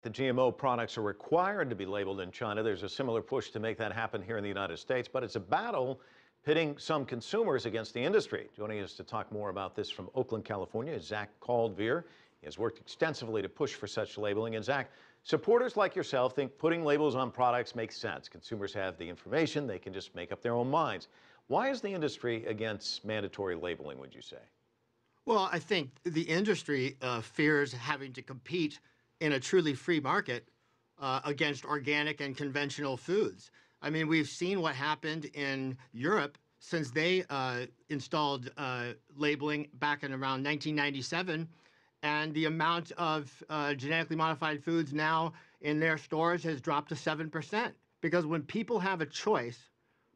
The GMO products are required to be labeled in China. There's a similar push to make that happen here in the United States, but it's a battle pitting some consumers against the industry. Joining us to talk more about this from Oakland, California is Zack Kaldveer. He has worked extensively to push for such labeling. And Zack, supporters like yourself think putting labels on products makes sense. Consumers have the information, they can just make up their own minds. Why is the industry against mandatory labeling, would you say? Well, I think the industry fears having to compete in a truly free market against organic and conventional foods. I mean, we've seen what happened in Europe since they installed labeling back in around 1997, and the amount of genetically modified foods now in their stores has dropped to 7%. Because when people have a choice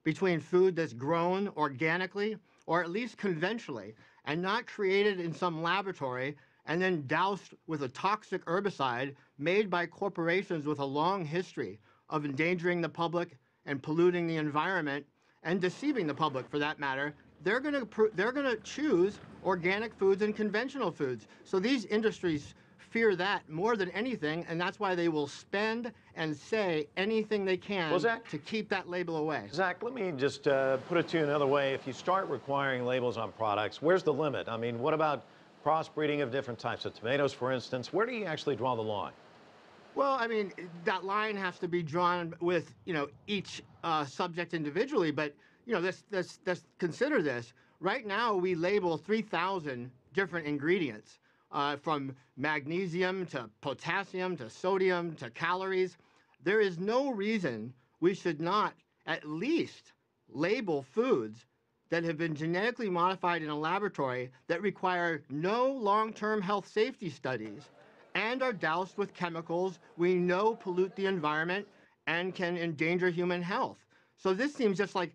between food that's grown organically or at least conventionally and not created in some laboratory and then doused with a toxic herbicide made by corporations with a long history of endangering the public and polluting the environment and deceiving the public, for that matter, they're going to choose organic foods and conventional foods. So these industries fear that more than anything, and that's why they will spend and say anything they can to keep that label away. Zack, let me just put it to you another way. If you start requiring labels on products, where's the limit? I mean, what about crossbreeding of different types of tomatoes, for instance? Where do you actually draw the line? Well, I mean, that line has to be drawn with, each subject individually, but, let's consider this. Right now, we label 3,000 different ingredients, from magnesium to potassium to sodium to calories. There is no reason we should not at least label foods that have been genetically modified in a laboratory that require no long-term health safety studies and are doused with chemicals we know pollute the environment and can endanger human health. So this seems just like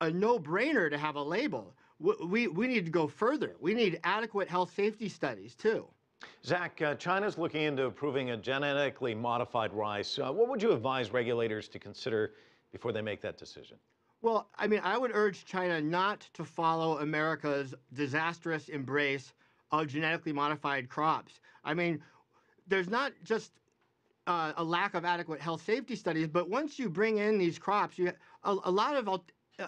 a no-brainer to have a label. We need to go further. We need adequate health safety studies, too. Zack, China's looking into approving a genetically modified rice. What would you advise regulators to consider before they make that decision? Well, I mean, I would urge China not to follow America's disastrous embrace of genetically modified crops. I mean, there's not just a lack of adequate health safety studies, but once you bring in these crops, a lot of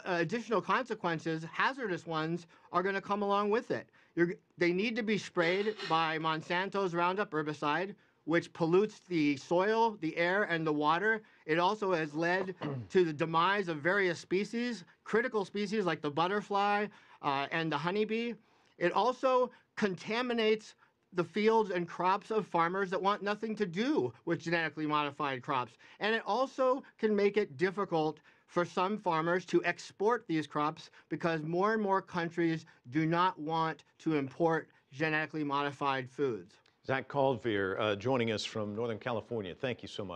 additional consequences, hazardous ones, are going to come along with it. They need to be sprayed by Monsanto's Roundup herbicide, which pollutes the soil, the air, and the water. It also has led to the demise of various species, critical species like the butterfly and the honeybee. It also contaminates the fields and crops of farmers that want nothing to do with genetically modified crops. And it also can make it difficult for some farmers to export these crops because more and more countries do not want to import genetically modified foods. Zack Kaldveer joining us from Northern California. Thank you so much.